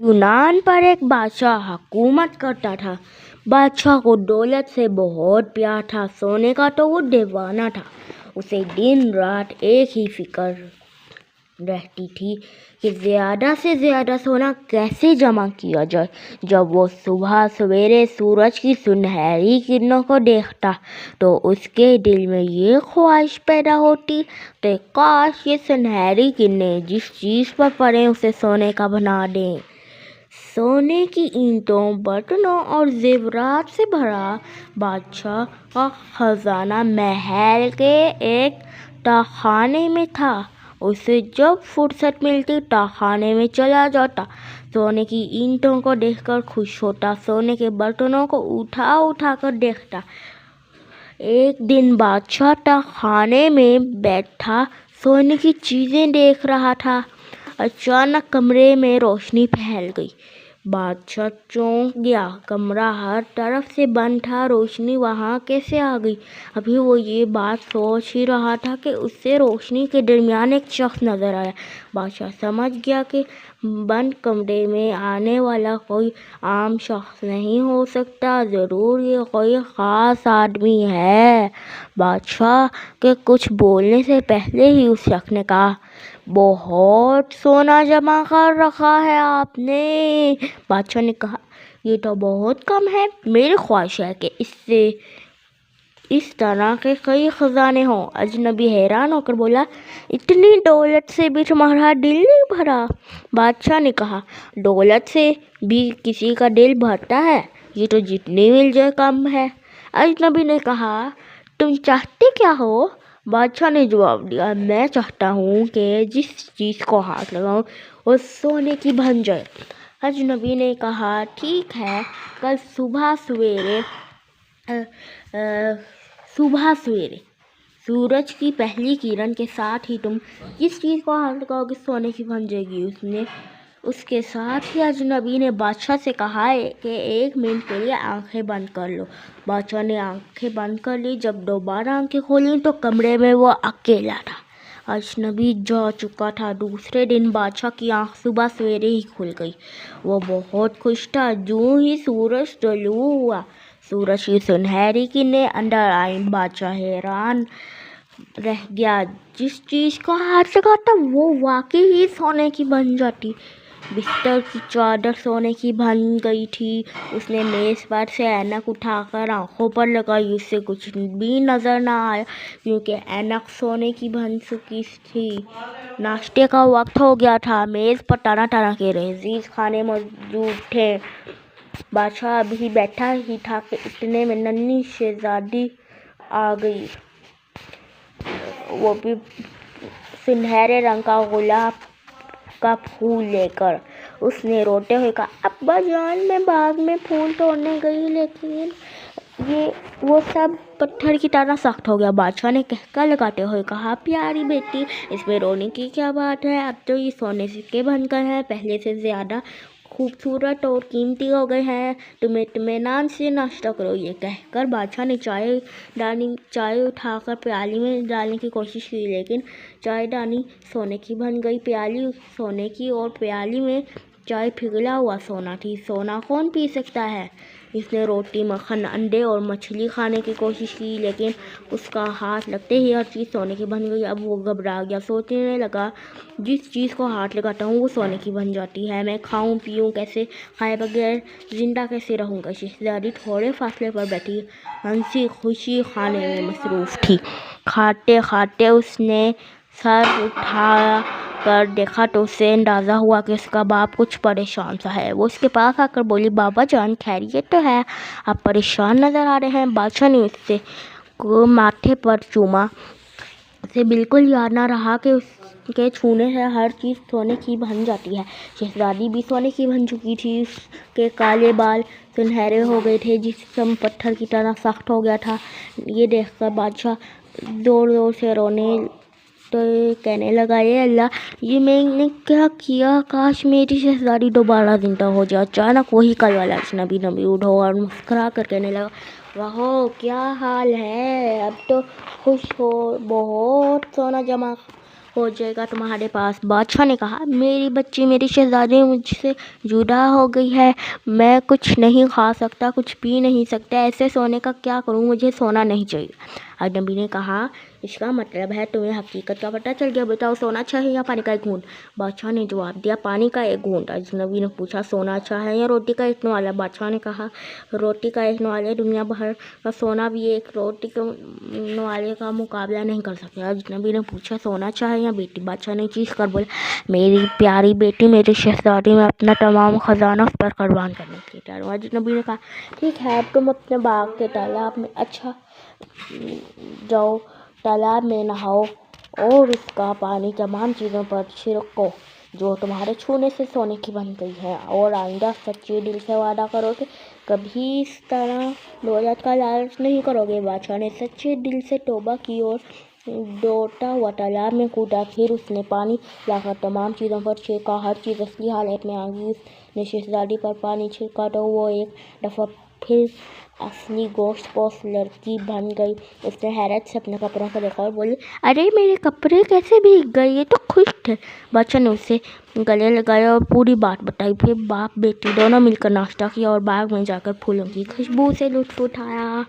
यूनान पर एक बादशाह हुकूमत करता था। बादशाह को दौलत से बहुत प्यार था। सोने का तो वो दीवाना था। उसे दिन रात एक ही फिक्र रहती थी कि ज़्यादा से ज़्यादा सोना कैसे जमा किया जाए। जब वो सुबह सवेरे सूरज की सुनहरी किरणों को देखता तो उसके दिल में ये ख्वाहिश पैदा होती कि काश ये सुनहरी किरणें जिस चीज़ पर पड़े उसे सोने का बना दें। सोने की ईंटों, बर्तनों और ज़ेवरात से भरा बादशाह का खजाना महल के एक तहखाने में था। उसे जब फुर्सत मिलती तहखाने में चला जाता, सोने की ईंटों को देखकर खुश होता, सोने के बर्तनों को उठा उठा कर देखता। एक दिन बादशाह तहखाने में बैठा सोने की चीज़ें देख रहा था। अचानक कमरे में रोशनी फैल गई। बादशाह चौंक गया। कमरा हर तरफ से बंद था, रोशनी वहाँ कैसे आ गई? अभी वो ये बात सोच ही रहा था कि उससे रोशनी के दरमियान एक शख्स नजर आया। बादशाह समझ गया कि बंद कमरे में आने वाला कोई आम शख्स नहीं हो सकता, ज़रूर ये कोई ख़ास आदमी है। बादशाह के कुछ बोलने से पहले ही उस शख्स ने कहा, बहुत सोना जमा कर रखा है आपने। बादशाह ने कहा, ये तो बहुत कम है। मेरी ख्वाहिश है कि इससे इस तरह के कई खजाने हों। अजनबी हैरान होकर बोला, इतनी दौलत से भी तुम्हारा दिल नहीं भरा? बादशाह ने कहा, दौलत से भी किसी का दिल भरता है, ये तो जितनी मिल जाए कम है। अजनबी ने कहा, तुम चाहते क्या हो? बादशाह ने जवाब दिया, मैं चाहता हूँ कि जिस चीज़ को हाथ लगाऊँ वो सोने की बन जाए। अजनबी ने कहा, ठीक है, कल सुबह सवेरे सूरज की पहली किरण के साथ ही तुम जिस चीज़ को हाथ लगाओगे सोने की बन जाएगी। उसके साथ ही अजनबी ने बादशाह से कहा कि 1 मिनट के लिए आंखें बंद कर लो। बादशाह ने आंखें बंद कर ली। जब दोबारा आंखें खोली तो कमरे में वो अकेला था। अजनबी जा चुका था। दूसरे दिन बादशाह की आंख सुबह सवेरे ही खुल गई। वो बहुत खुश था। जो ही सूरज तुलू हुआ, सूरज की सुनहरी किरणें अंदर आई। बादशाह हैरान रह गया। जिस चीज़ को हाथ लगाता वो वाकई ही सोने की बन जाती। बिस्तर की चादर सोने की बन गई थी। उसने मेज़ पर से ऐनक उठाकर आंखों पर लगाई। उससे कुछ भी नज़र ना आया क्योंकि ऐनक सोने की बन चुकी थी। नाश्ते का वक्त हो गया था। मेज़ पर तरह तरह के लजीज खाने मौजूद थे। बादशाह अभी बैठा ही था कि इतने में नन्ही शहजादी आ गई, वो भी सुनहरे रंग का गुलाब का फूल लेकर। उसने रोते हुए कहा, अब्बा जान, मैं बाग में फूल तोड़ने गई लेकिन वो सब पत्थर की तरह सख्त हो गया। बादशाह ने कहका लगाते हुए कहा, प्यारी बेटी, इसमें रोने की क्या बात है? अब तो ये सोने के बनकर है, पहले से ज़्यादा खूबसूरत और कीमती हो गए हैं। तुम्हें इत्मीनान से नाश्ता करो। ये कहकर बादशाह ने चाय उठाकर प्याली में डालने की कोशिश की, लेकिन चायदानी सोने की बन गई। प्याली सोने की और प्याली में चाय पिघला हुआ सोना थी। सोना कौन पी सकता है? इसने रोटी, मक्खन, अंडे और मछली खाने की कोशिश की, लेकिन उसका हाथ लगते ही हर चीज़ सोने की बन गई। अब वो घबरा गया। सोचने लगा, जिस चीज़ को हाथ लगाता हूँ वो सोने की बन जाती है। मैं खाऊं पीऊं कैसे? खाए बगैर जिंदा कैसे रहूँगा? शहजादी थोड़े फासले पर बैठी हंसी खुशी खाने में मसरूफ़ थी। खाते खाते उसने सर उठा कर देखा तो उसे अंदाज़ा हुआ कि उसका बाप कुछ परेशान सा है। वो उसके पास आकर बोली, बाबा जान, खैरियत तो है? आप परेशान नज़र आ रहे हैं। बादशाह ने उससे को माथे पर चूमा। उसे बिल्कुल याद ना रहा कि उसके छूने से हर चीज़ सोने की बन जाती है। शहजादी भी सोने की बन चुकी थी। उसके काले बाल सुनहरे हो गए थे, जिस्म पत्थर की तरह सख्त हो गया था। ये देखकर बादशाह ज़ोर ज़ोर से रोने तो कहने लगा, ये अल्लाह, ये मैंने क्या किया? काश मेरी शहजादी दोबारा जिंदा हो जाए। अचानक वही कल वाला अजनबी उठा और मुस्कुरा कर कहने लगा, वाहो, क्या हाल है? अब तो खुश हो, बहुत सोना जमा ہو جائے گا تمہارے پاس۔ بادشاہ نے کہا میری بچی میری شہزادی مجھ سے جدا ہو گئی ہے، میں کچھ نہیں کھا سکتا، کچھ پی نہیں سکتا، ایسے سونے کا کیا کروں، مجھے سونا نہیں چاہیے۔ اجنبی نے کہا اس کا مطلب ہے تمہیں حقیقت کا پتہ چل گیا، بتاؤ سونا اچھا ہے یا پانی کا ایک گھونٹ؟ بادشاہ نے جواب دیا پانی کا ایک گھونٹ۔ اجنبی نے پوچھا سونا اچھا ہے یا روٹی کا ایک نوالا؟ بادشاہ نے کہا روٹی کا ایک نوالا، دنیا بھر کا سونا بھی ایک روٹی کے نوالے کا مقابلہ نہیں کر سکتے۔ اجنبی نے پوچھا سونا اچھا ہے یا بیٹی؟ بادشاہ نے چیخ کر بولا میری پیاری بیٹی میری شہزادی، میں اپنا تمام خزانہ اس پر قربان کرنے کے لیے تیار ہوں۔ اجنبی نے کہا ٹھیک ہے، اب تم اپنے باغ کے تالاب میں جاؤ، تالاب میں نہاؤ اور اس کا پانی تمام چیزوں پر چھڑکو جو تمہارے چھونے سے سونے کی بن گئی ہے، اور آئندہ سچے دل سے وعدہ کرو کہ کبھی اس طرح دولت کا لالچ نہیں کرو گے۔ بادشاہ نے سچے دل سے توبہ کی اور دوڑتا ہوا تالاب میں کودا، پھر اس نے پانی لا کر تمام چیزوں پر چھڑکا، ہر چیز اصلی حالت میں آ گئی۔ اس نے شہزادی پر پانی چھڑکا تو وہ ایک دفعہ پھر اصلی گوشت پوش لڑکی بن گئی۔ اس نے حیرت سے اپنے کپڑوں کو دیکھا اور بولی ارے میرے کپڑے کیسے بھیگ گئے، یہ تو خشک تھے۔ بادشاہ نے اسے گلے لگایا اور پوری بات بتائی، پھر باپ بیٹی دونوں مل کر ناشتہ کیا اور باغ میں جا کر پھولوں کی خوشبو سے لطف اٹھایا۔